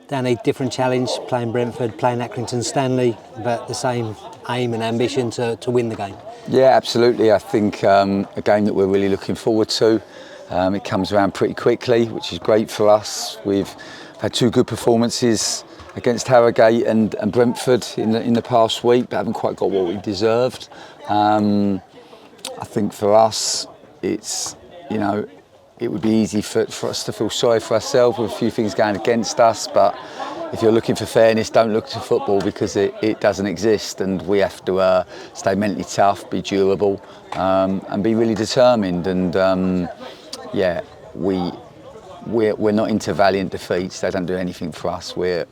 Dannny, different challenge, playing Brentford, playing Accrington Stanley, but the same aim and ambition to win the game. Yeah, absolutely. I think a game that we're really looking forward to. It comes around pretty quickly, which is great for us. We've had 2 good performances against Harrogate and Brentford in the past week, but haven't quite got what we deserved. I think for us, it's, it would be easy for us to feel sorry for ourselves with a few things going against us, but if you're looking for fairness, don't look to football because it doesn't exist, and we have to stay mentally tough, be durable, and be really determined. And yeah, we're not into valiant defeats. They don't do anything for us. We're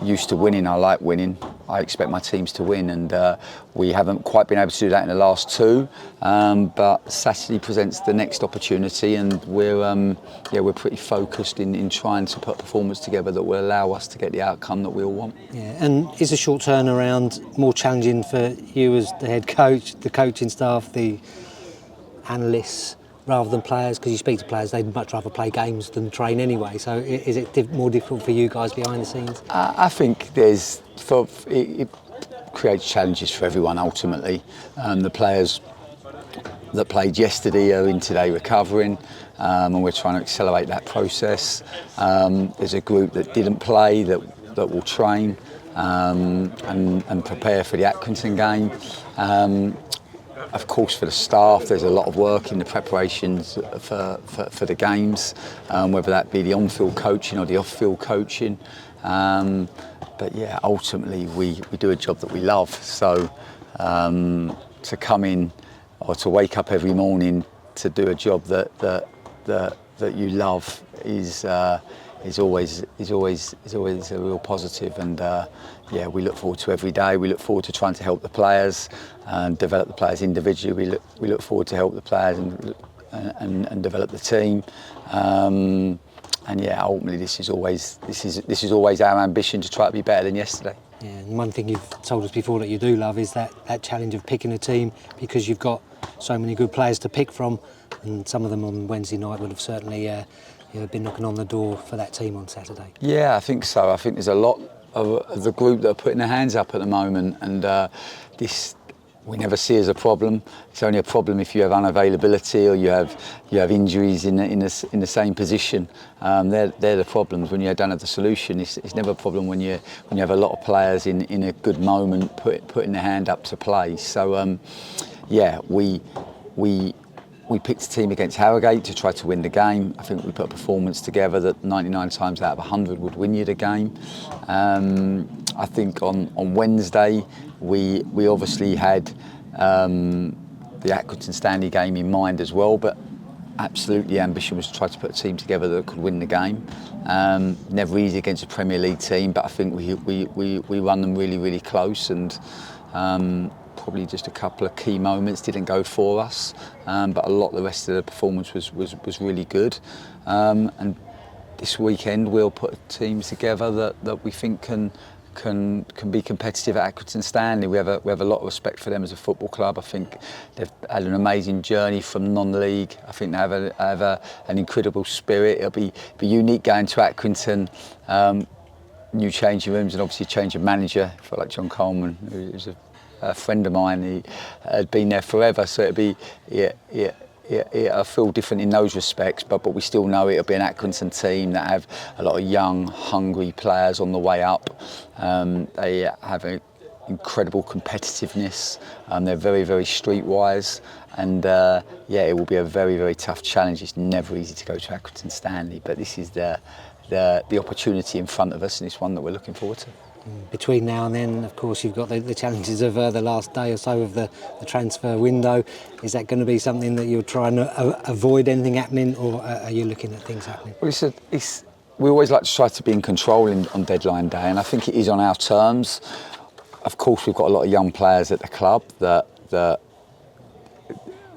used to winning. I like winning. I expect my teams to win, and we haven't quite been able to do that in the last 2. But Saturday presents the next opportunity, and we're pretty focused in trying to put a performance together that will allow us to get the outcome that we all want. Yeah, and is a short turnaround more challenging for you as the head coach, the coaching staff, the analysts, rather than players? Because you speak to players, they'd much rather play games than train anyway. So is it more difficult for you guys behind the scenes? I think it creates challenges for everyone ultimately. The players that played yesterday are in today recovering, and we're trying to accelerate that process. There's a group that didn't play that will train and prepare for the Accrington game. Of course, for the staff, there's a lot of work in the preparations for the games, whether that be the on-field coaching or the off-field coaching. But yeah, ultimately we do a job that we love. So to come in or to wake up every morning to do a job that you love is always a real positive. And yeah, we look forward to every day. We look forward to trying to help the players and develop the players individually. We look forward to help the players and develop the team. And yeah, ultimately this is always our ambition to try to be better than yesterday. Yeah, and one thing you've told us before that you do love is that challenge of picking a team, because you've got so many good players to pick from, and some of them on Wednesday night would have certainly been knocking on the door for that team on Saturday. Yeah, I think so. I think there's a lot of the group that are putting their hands up at the moment, and this we never see as a problem. It's only a problem if you have unavailability or you have injuries in the same position. They're the problems. When you don't have the solution, it's never a problem when you have a lot of players in a good moment putting their hand up to play. So yeah, we picked a team against Harrogate to try to win the game. I think we put a performance together that 99 times out of 100 would win you the game. I think on Wednesday we obviously had the Accrington Stanley game in mind as well, but absolutely the ambition was to try to put a team together that could win the game. Never easy against a Premier League team, but I think we run them really, really close, and probably just a couple of key moments didn't go for us, but a lot of the rest of the performance was really good. And this weekend we'll put teams together that we think can be competitive at Accrington Stanley. We have a lot of respect for them as a football club. I think they've had an amazing journey from non-league. I think they have an incredible spirit. It'll be unique going to Accrington. New changing rooms and obviously change of manager. I feel like John Coleman, who's a friend of mine, he had been there forever, so it'd be I feel different in those respects, but we still know it'll be an Accrington team that have a lot of young, hungry players on the way up. They have an incredible competitiveness. They're very, very streetwise, and yeah, it will be a very, very tough challenge. It's never easy to go to Accrington Stanley, but this is the opportunity in front of us, and it's one that we're looking forward to. Between now and then, of course, you've got the challenges of the last day or so of the transfer window. Is that going to be something that you're trying to avoid anything happening, or are you looking at things happening? Well, we always like to try to be in control on deadline day, and I think it is on our terms. Of course, we've got a lot of young players at the club that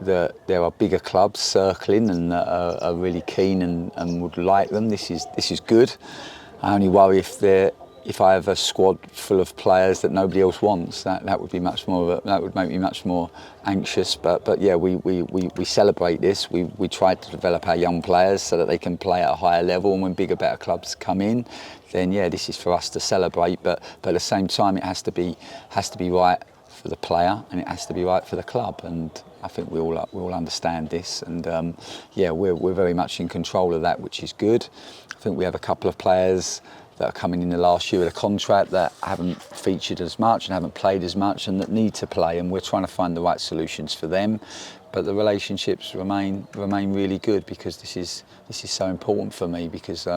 there are bigger clubs circling and are really keen and would like them. This is good. I only worry if if I have a squad full of players that nobody else wants, that would be much more that would make me much more anxious. But yeah, we celebrate this. We try to develop our young players so that they can play at a higher level, and when bigger, better clubs come in, then yeah, this is for us to celebrate. But at the same time, it has to be right for the player, and it has to be right for the club. And I think we all understand this, and yeah, we're very much in control of that, which is good. I think we have a couple of players that are coming in the last year with a contract that haven't featured as much and haven't played as much and that need to play, and we're trying to find the right solutions for them. But the relationships remain really good, because this is so important for me, because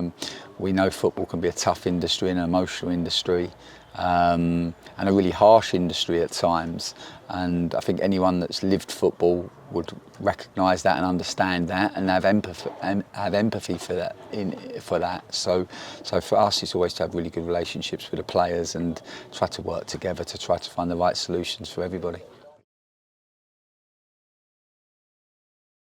we know football can be a tough industry and an emotional industry, and a really harsh industry at times. And I think anyone that's lived football would recognise that and understand that and have empathy for that. So for us, it's always to have really good relationships with the players and try to work together to try to find the right solutions for everybody.